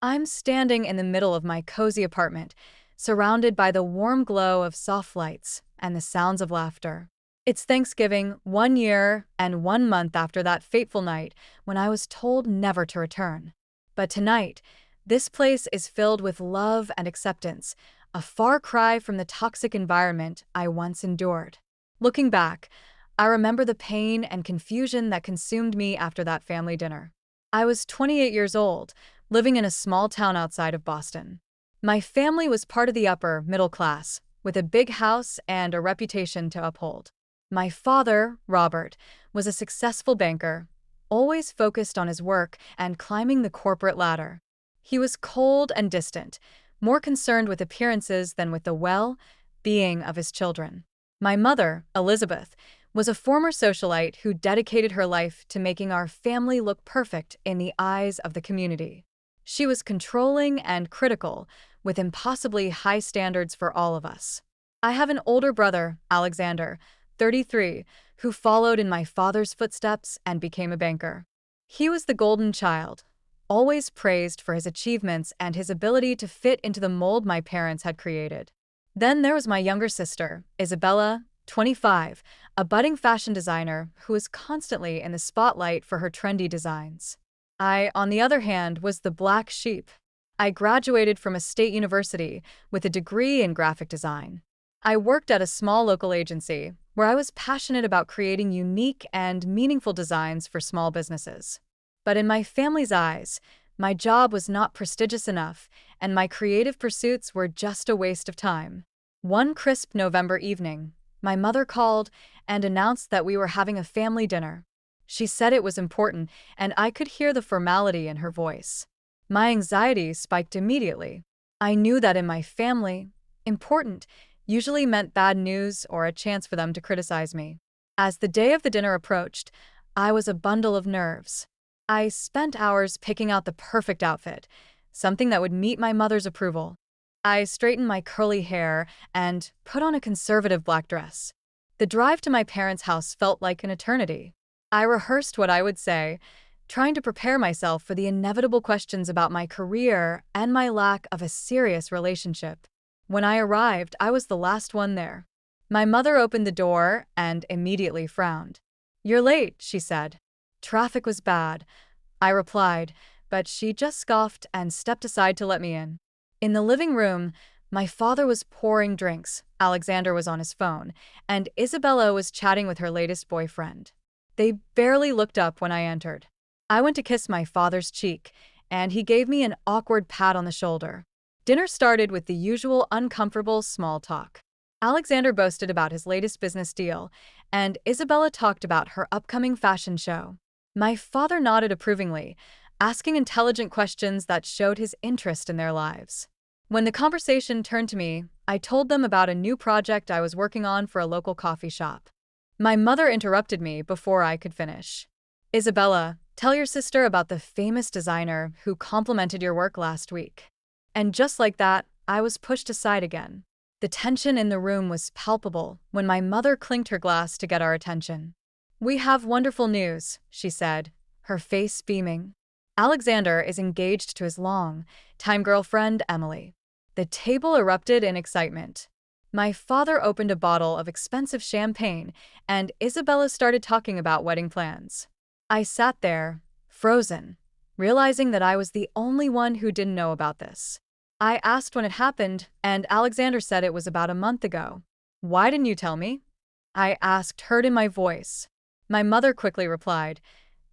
I'm standing in the middle of my cozy apartment, surrounded by the warm glow of soft lights and the sounds of laughter. It's Thanksgiving, 1 year and 1 month after that fateful night when I was told never to return. But tonight, this place is filled with love and acceptance, a far cry from the toxic environment I once endured. Looking back, I remember the pain and confusion that consumed me after that family dinner. I was 28 years old, living in a small town outside of Boston. My family was part of the upper middle class, with a big house and a reputation to uphold. My father, Robert, was a successful banker, always focused on his work and climbing the corporate ladder. He was cold and distant, more concerned with appearances than with the well-being of his children. My mother, Elizabeth, was a former socialite who dedicated her life to making our family look perfect in the eyes of the community. She was controlling and critical, with impossibly high standards for all of us. I have an older brother, Alexander, 33, who followed in my father's footsteps and became a banker. He was the golden child, always praised for his achievements and his ability to fit into the mold my parents had created. Then there was my younger sister, Isabella, 25, a budding fashion designer who was constantly in the spotlight for her trendy designs. I, on the other hand, was the black sheep. I graduated from a state university with a degree in graphic design. I worked at a small local agency where I was passionate about creating unique and meaningful designs for small businesses. But in my family's eyes, my job was not prestigious enough, and my creative pursuits were just a waste of time. One crisp November evening, my mother called and announced that we were having a family dinner. She said it was important, and I could hear the formality in her voice. My anxiety spiked immediately. I knew that in my family, important usually meant bad news or a chance for them to criticize me. As the day of the dinner approached, I was a bundle of nerves. I spent hours picking out the perfect outfit, something that would meet my mother's approval. I straightened my curly hair and put on a conservative black dress. The drive to my parents' house felt like an eternity. I rehearsed what I would say, trying to prepare myself for the inevitable questions about my career and my lack of a serious relationship. When I arrived, I was the last one there. My mother opened the door and immediately frowned. "You're late," she said. "Traffic was bad," I replied, but she just scoffed and stepped aside to let me in. In the living room, my father was pouring drinks, Alexander was on his phone, and Isabella was chatting with her latest boyfriend. They barely looked up when I entered. I went to kiss my father's cheek, and he gave me an awkward pat on the shoulder. Dinner started with the usual uncomfortable small talk. Alexander boasted about his latest business deal, and Isabella talked about her upcoming fashion show. My father nodded approvingly, asking intelligent questions that showed his interest in their lives. When the conversation turned to me, I told them about a new project I was working on for a local coffee shop. My mother interrupted me before I could finish. "Isabella, tell your sister about the famous designer who complimented your work last week." And just like that, I was pushed aside again. The tension in the room was palpable when my mother clinked her glass to get our attention. "We have wonderful news," she said, her face beaming. "Alexander is engaged to his long-time girlfriend, Emily." The table erupted in excitement. My father opened a bottle of expensive champagne, and Isabella started talking about wedding plans. I sat there, frozen, realizing that I was the only one who didn't know about this. I asked when it happened, and Alexander said it was about a month ago. "Why didn't you tell me?" I asked, hurt in my voice. My mother quickly replied,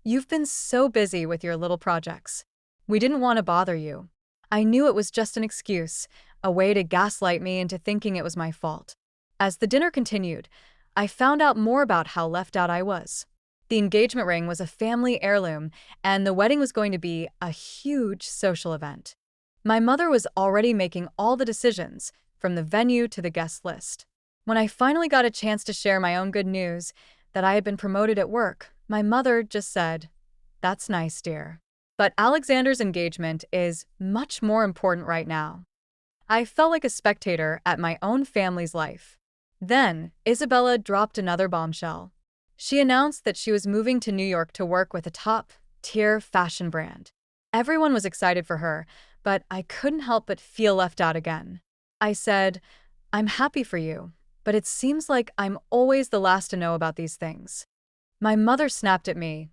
"You've been so busy with your little projects. We didn't want to bother you." I knew it was just an excuse, a way to gaslight me into thinking it was my fault. As the dinner continued, I found out more about how left out I was. The engagement ring was a family heirloom, and the wedding was going to be a huge social event. My mother was already making all the decisions, from the venue to the guest list. When I finally got a chance to share my own good news, that I had been promoted at work, my mother just said, "That's nice, dear. But Alexander's engagement is much more important right now." I felt like a spectator at my own family's life. Then, Isabella dropped another bombshell. She announced that she was moving to New York to work with a top-tier fashion brand. Everyone was excited for her, but I couldn't help but feel left out again. I said, "I'm happy for you, but it seems like I'm always the last to know about these things." My mother snapped at me,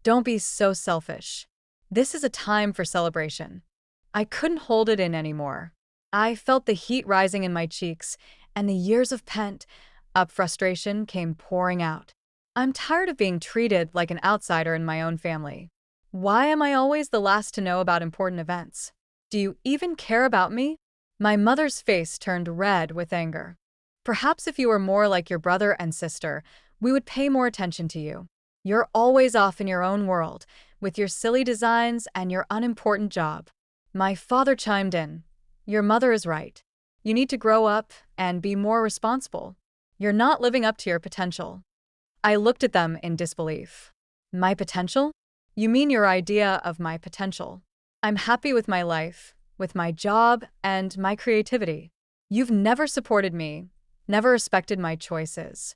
"Don't be so selfish. This is a time for celebration." I couldn't hold it in anymore. I felt the heat rising in my cheeks, and the years of pent-up frustration came pouring out. I'm tired of being treated like an outsider in my own family. Why am I always the last to know about important events? Do you even care about me? My mother's face turned red with anger. "Perhaps if you were more like your brother and sister, we would pay more attention to you. You're always off in your own world, with your silly designs and your unimportant job." My father chimed in, "Your mother is right. You need to grow up and be more responsible. You're not living up to your potential." I looked at them in disbelief. "My potential? You mean your idea of my potential? I'm happy with my life, with my job, and my creativity. You've never supported me, never respected my choices."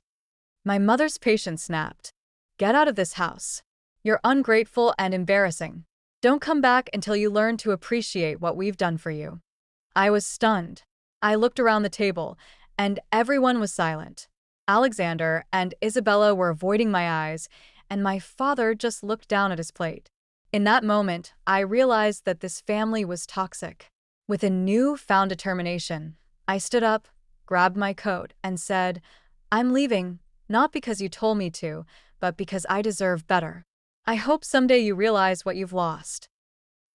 My mother's patience snapped. "Get out of this house. You're ungrateful and embarrassing. Don't come back until you learn to appreciate what we've done for you." I was stunned. I looked around the table, and everyone was silent. Alexander and Isabella were avoiding my eyes, and my father just looked down at his plate. In that moment, I realized that this family was toxic. With a new-found determination, I stood up, grabbed my coat, and said, "I'm leaving, not because you told me to, but because I deserve better. I hope someday you realize what you've lost."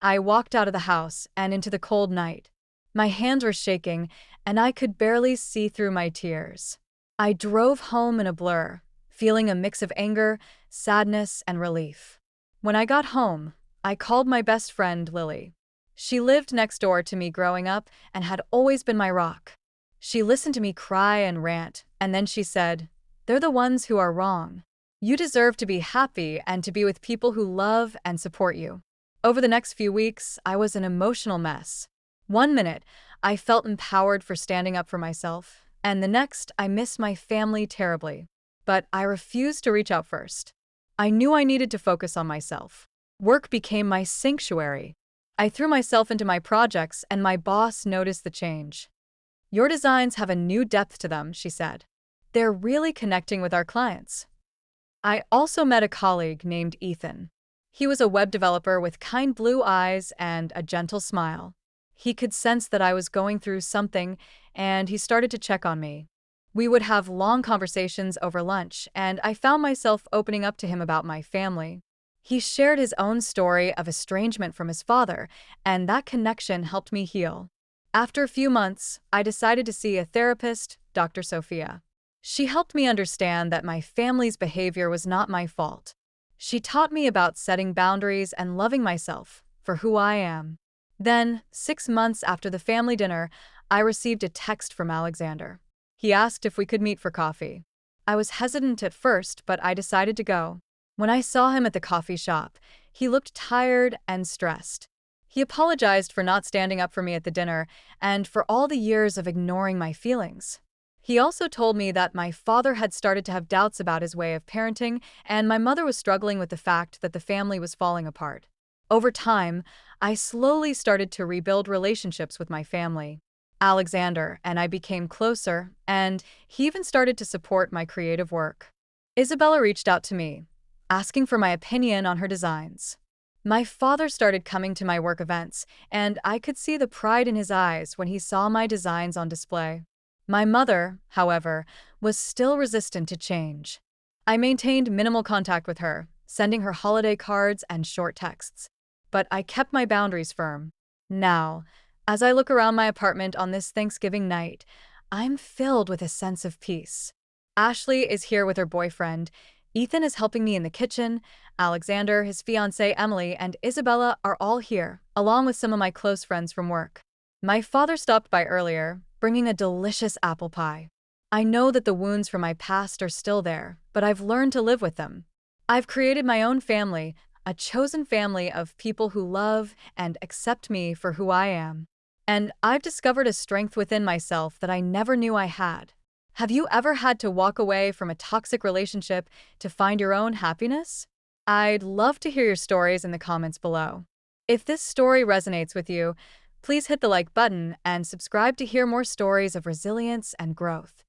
I walked out of the house and into the cold night. My hands were shaking, and I could barely see through my tears. I drove home in a blur, feeling a mix of anger, sadness, and relief. When I got home, I called my best friend, Lily. She lived next door to me growing up and had always been my rock. She listened to me cry and rant, and then she said, "They're the ones who are wrong. You deserve to be happy and to be with people who love and support you." Over the next few weeks, I was an emotional mess. One minute, I felt empowered for standing up for myself, and the next, I missed my family terribly. But I refused to reach out first. I knew I needed to focus on myself. Work became my sanctuary. I threw myself into my projects, and my boss noticed the change. "Your designs have a new depth to them," she said. "They're really connecting with our clients." I also met a colleague named Ethan. He was a web developer with kind blue eyes and a gentle smile. He could sense that I was going through something, and he started to check on me. We would have long conversations over lunch, and I found myself opening up to him about my family. He shared his own story of estrangement from his father, and that connection helped me heal. After a few months, I decided to see a therapist, Dr. Sophia. She helped me understand that my family's behavior was not my fault. She taught me about setting boundaries and loving myself for who I am. Then, 6 months after the family dinner, I received a text from Alexander. He asked if we could meet for coffee. I was hesitant at first, but I decided to go. When I saw him at the coffee shop, he looked tired and stressed. He apologized for not standing up for me at the dinner and for all the years of ignoring my feelings. He also told me that my father had started to have doubts about his way of parenting, and my mother was struggling with the fact that the family was falling apart. Over time, I slowly started to rebuild relationships with my family. Alexander and I became closer, and he even started to support my creative work. Isabella reached out to me, asking for my opinion on her designs. My father started coming to my work events, and I could see the pride in his eyes when he saw my designs on display. My mother, however, was still resistant to change. I maintained minimal contact with her, sending her holiday cards and short texts. But I kept my boundaries firm. Now, as I look around my apartment on this Thanksgiving night, I'm filled with a sense of peace. Ashley is here with her boyfriend. Ethan is helping me in the kitchen. Alexander, his fiancée Emily, and Isabella are all here, along with some of my close friends from work. My father stopped by earlier, bringing a delicious apple pie. I know that the wounds from my past are still there, but I've learned to live with them. I've created my own family, a chosen family of people who love and accept me for who I am. And I've discovered a strength within myself that I never knew I had. Have you ever had to walk away from a toxic relationship to find your own happiness? I'd love to hear your stories in the comments below. If this story resonates with you, Please hit the like button and subscribe to hear more stories of resilience and growth.